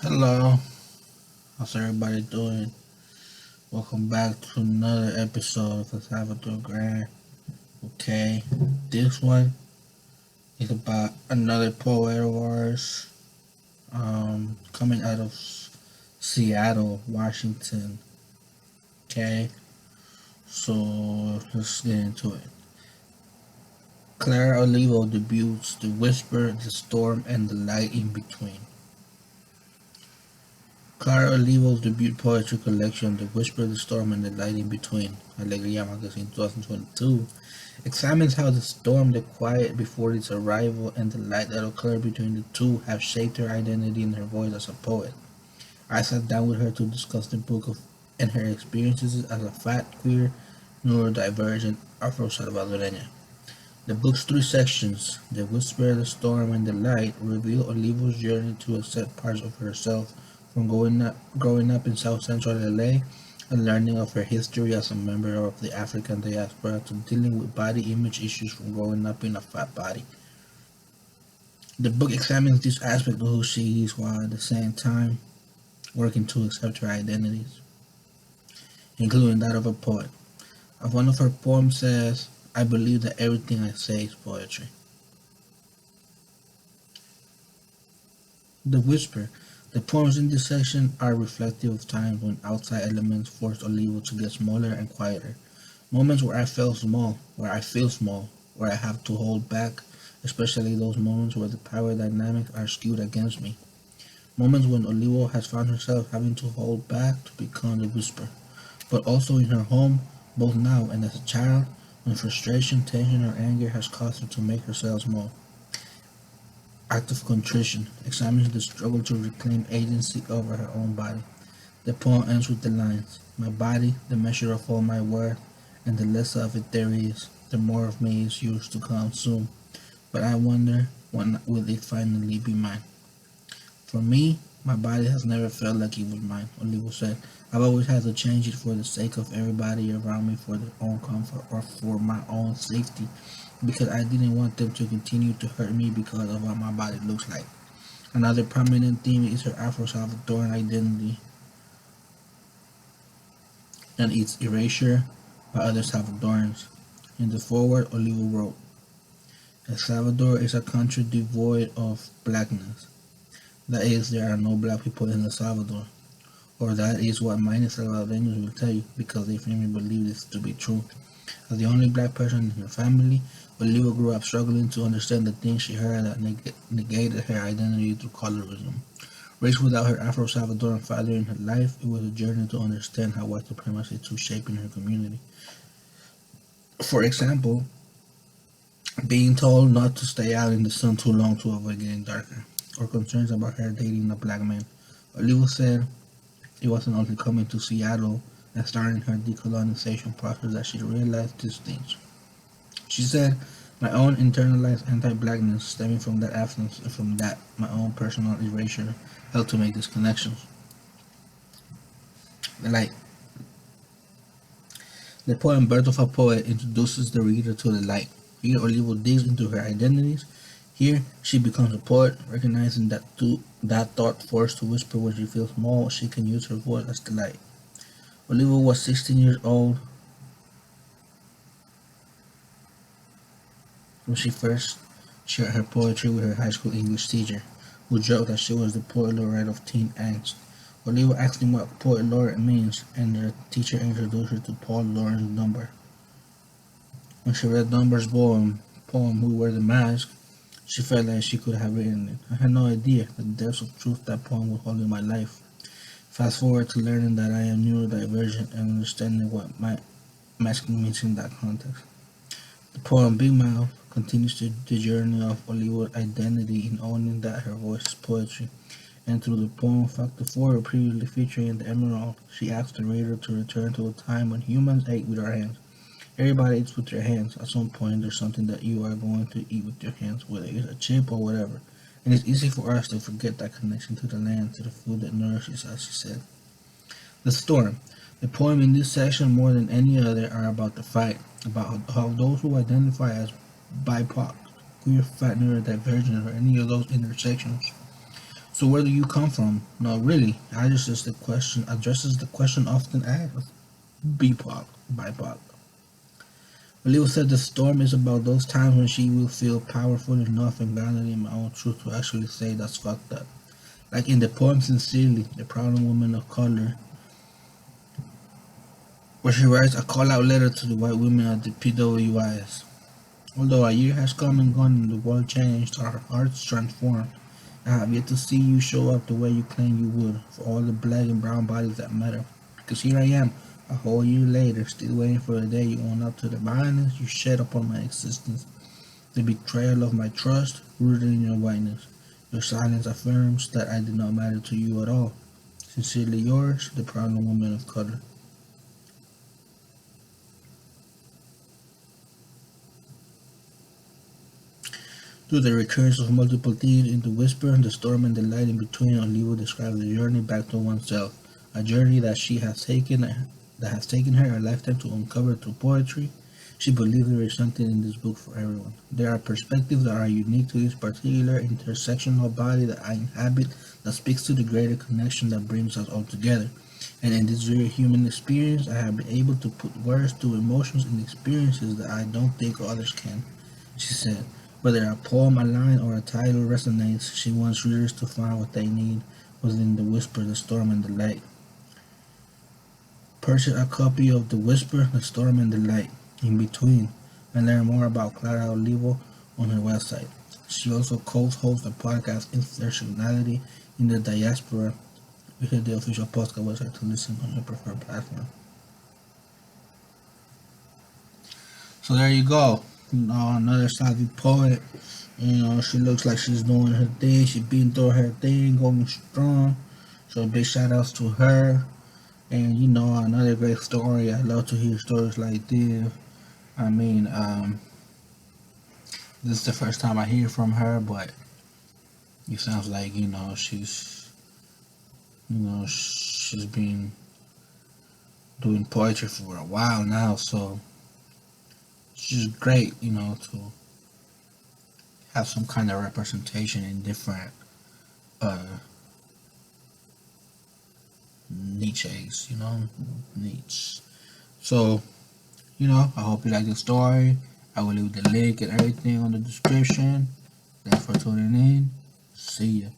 Hello, how's everybody doing? Welcome back to another episode of the Salvador Grand. Okay, this one is about another poet of ours, coming out of Seattle, Washington. Okay, so let's get into it. Clara Olivo debuts The Whisper, the Storm, and the Light in Between. Clara Olivo's debut poetry collection, The Whisper, the Storm, and the Light in Between, Alegría Magazine 2022, examines how the storm, the quiet before its arrival, and the light that occurred between the two have shaped her identity and her voice as a poet. I sat down with her to discuss the book and her experiences as a fat, queer, neurodivergent Afro-Salvadoreña. The book's three sections, The Whisper, the Storm, and the Light, reveal Olivo's journey to accept parts of herself from growing up in South Central LA and learning of her history as a member of the African diaspora to dealing with body image issues from growing up in a fat body. The book examines this aspect of who she is while at the same time working to accept her identities, including that of a poet. One of her poems says, I believe that everything I say is poetry. The Whisper. The poems in this section are reflective of times when outside elements forced Olivo to get smaller and quieter. Moments where I felt small, where I feel small, where I have to hold back, especially those moments where the power dynamics are skewed against me. Moments when Olivo has found herself having to hold back to become the whisper, but also in her home, both now and as a child, when frustration, tension, or anger has caused her to make herself small. Act of contrition examines the struggle to reclaim agency over her own body. The poem ends with the lines, my body, the measure of all my worth, and the less of it there is, the more of me is yours to consume. But I wonder, when will it finally be mine? For me, my body has never felt like it was mine, Olivo said. I've always had to change it for the sake of everybody around me, for their own comfort, or for my own safety, because I didn't want them to continue to hurt me because of what my body looks like. Another prominent theme is her Afro-Salvadoran identity and its erasure by other Salvadorans. In the foreword, Olivo wrote, El Salvador is a country devoid of blackness. That is, there are no black people in El Salvador. Or that is what many Salvadoreños will tell you, because they firmly believe this to be true. As the only black person in her family, Olivo grew up struggling to understand the things she heard that negated her identity through colorism. Raised without her Afro-Salvadoran father in her life, it was a journey to understand how white supremacy took shape in her community. For example, being told not to stay out in the sun too long to avoid getting darker, or concerns about her dating a black man. Olivo said it wasn't until coming to Seattle and starting her decolonization process that she realized these things. She said, my own internalized anti-blackness stemming from that absence and from that, my own personal erasure helped to make these connections. Like, the poem Birth of a Poet introduces the reader to the light. Here, Olivo digs into her identities. Here, she becomes a poet, recognizing that that thought forced to whisper when she feels small, she can use her voice as the light. Olivo was 16 years old when she first shared her poetry with her high school English teacher, who joked that she was the poet laureate of teen angst. Olivo asked him what poet laureate means, and the teacher introduced her to Paul Laurence Dunbar. When she read Dunbar's poem Who Wear the Mask, she felt like she could have written it. I had no idea the depths of truth that poem would hold in my life. Fast forward to learning that I am neurodivergent and understanding what my masculine means in that context. The poem Big Mouth continues the journey of Olivo's identity in owning that her voice is poetry. And through the poem Factor 4, previously featuring in the Emerald, she asks the reader to return to a time when humans ate with our hands. Everybody eats with their hands. At some point, there's something that you are going to eat with your hands, whether it's a chip or whatever. And it's easy for us to forget that connection to the land, to the food that nourishes us, she said. The Storm. The poem in this section, more than any other, are about the fight, about how those who identify as BIPOC, queer, fat, neurodivergent, or any of those intersections, So where do you come from? No, really, addresses the question often asked. BIPOC. Olivo said the storm is about those times when she will feel powerful enough and grounded in my own truth to actually say that's fucked up. Like in the poem Sincerely, the Problem Woman of Color, where she writes a call out letter to the white women of the PWIs. Although a year has come and gone and the world changed, our hearts transformed. I have yet to see you show up the way you claimed you would for all the black and brown bodies that matter. Because here I am, a whole year later, still waiting for the day you own up to the violence you shed upon my existence, the betrayal of my trust rooted in your whiteness. Your silence affirms that I did not matter to you at all. Sincerely yours, the Problem Woman of Color. Through the recurrence of multiple themes in the whisper, the storm, and the light in between, Olivo describes the journey back to oneself, a journey that has taken her a lifetime to uncover through poetry. She believes there is something in this book for everyone. There are perspectives that are unique to this particular intersectional body that I inhabit that speaks to the greater connection that brings us all together. And in this very human experience, I have been able to put words to emotions and experiences that I don't think others can, she said. Whether a poem, a line, or a title resonates, she wants readers to find what they need within the whisper, the storm, and the light. Purchase a copy of The Whisper, The Storm, and the Light, In Between, and learn more about Clara Olivo on her website. She also co-hosts a podcast, Intersectionality in the Diaspora. Visit the official podcast website to listen on your preferred platform. So there you go. Another Slavic poet. She looks like she's doing her thing. She's been through her thing, going strong. So big shout outs to her. And another great story. I love to hear stories like this. I mean, this is the first time I hear from her, but it sounds like she's been doing poetry for a while now. So it's just great, to have some kind of representation in different niches, niche. So, I hope you like the story. I will leave the link and everything on the description. Thanks for tuning in. See ya.